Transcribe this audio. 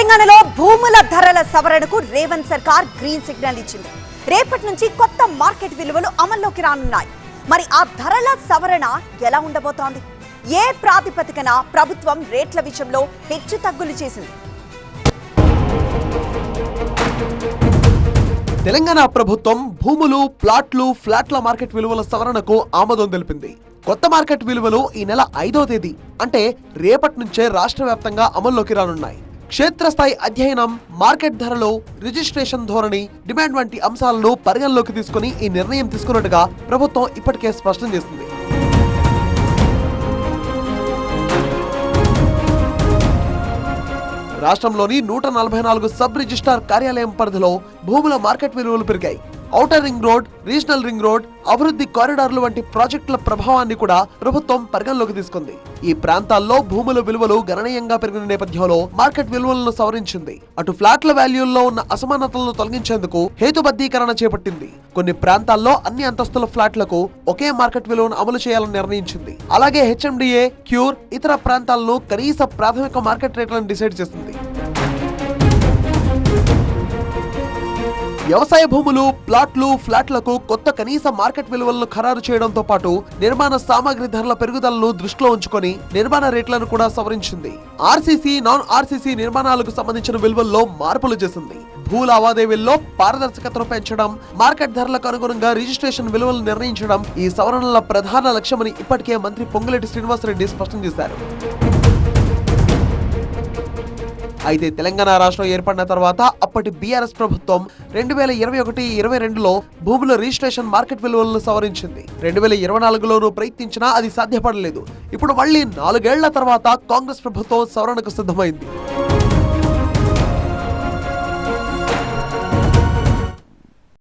తెలంగాణలో భూముల ధరల సవరణకు రేవంత్ సర్కార్ గ్రీన్ సిగ్నల్ ఇచ్చింది. రేపటి నుంచి కొత్త మార్కెట్ విలువలు అమల్లోకి రానున్నాయి. మరి ఆ ధరల సవరణ ఎలా ఉండబోతోంది? ఏ ప్రాతిపదికన ప్రభుత్వం రేట్ల విషయంలో హెచ్చుతగ్గులు చేసింది? తెలంగాణ ప్రభుత్వం భూములు, ప్లాట్లు, ఫ్లాట్ల మార్కెట్ విలువల సవరణకు ఆమోదం తెలిపింది. కొత్త మార్కెట్ విలువలు ఈ నెల 5వ తేదీ అంటే రేపటి నుంచే రాష్ట్ర వ్యాప్తంగా అమల్లోకి రానున్నాయి. క్షేత్రస్థాయి అధ్యయనం, మార్కెట్ ధరలు, రిజిస్ట్రేషన్ ధోరణి, డిమాండ్ వంటి అంశాలను పరిగణలోకి తీసుకుని ఈ నిర్ణయం తీసుకున్నట్టుగా ప్రభుత్వం ఇప్పటికే స్పష్టం చేసింది. రాష్ట్రంలోని 144 సబ్ రిజిస్ట్రార్ కార్యాలయం పరిధిలో భూముల మార్కెట్ విలువలు పెరిగాయి. Outer ring road, regional ring road, అభివృద్ధి కారిడార్లు వంటి ప్రాజెక్టుల ప్రభావాన్ని కూడా ప్రభుత్వం పరిగణలోకి తీసుకుంది. ఈ ప్రాంతాల్లో భూముల విలువలు గణనీయంగా పెరిగిన నేపథ్యంలో మార్కెట్ విలువలను సవరించింది. అటు ఫ్లాట్ల వాల్యూల్లో ఉన్న అసమానతలను తొలగించేందుకు హేతుబద్ధీకరణ చేపట్టింది. కొన్ని ప్రాంతాల్లో అన్ని అంతస్తుల ఫ్లాట్లకు ఒకే మార్కెట్ విలువను అమలు చేయాలని నిర్ణయించింది. అలాగే హెచ్ఎండిఏ, క్యూర్, ఇతర ప్రాంతాలను కనీస ప్రాథమిక మార్కెట్ రేట్లను డిసైడ్ చేసింది. వ్యవసాయ భూములు, ప్లాట్లు, ఫ్లాట్లకు కొత్త కనీస మార్కెట్ విలువలను ఖరారు చేయడంతో పాటు నిర్మాణ సామాగ్రి ధరల పెరుగుదలను దృష్టిలో ఉంచుకొని నిర్మాణ రేట్లను కూడా సవరించింది. ఆర్సీసీ, నాన్ ఆర్సీసీ నిర్మాణాలకు సంబంధించిన విలువల్లో మార్పులు చేసింది. భూ లావాదేవీల్లో పారదర్శకతను పెంచడం, మార్కెట్ ధరలకు అనుగుణంగా రిజిస్ట్రేషన్ విలువలు నిర్ణయించడం ఈ సవరణల ప్రధాన లక్ష్యమని ఇప్పటికే మంత్రి పొంగులేటి శ్రీనివాసరెడ్డి స్పష్టం చేశారు. అయితే తెలంగాణ రాష్ట్రం ఏర్పడిన తర్వాత అప్పటి బీఆర్ఎస్ ప్రభుత్వం 2021-22లో భూముల రిజిస్ట్రేషన్ మార్కెట్ విలువలను సవరించింది. 2024లోనూ ప్రయత్నించినా అది సాధ్యపడలేదు. ఇప్పుడు మళ్లీ 4 ఏళ్ల తర్వాత కాంగ్రెస్ ప్రభుత్వం సవరణకు సిద్ధమైంది.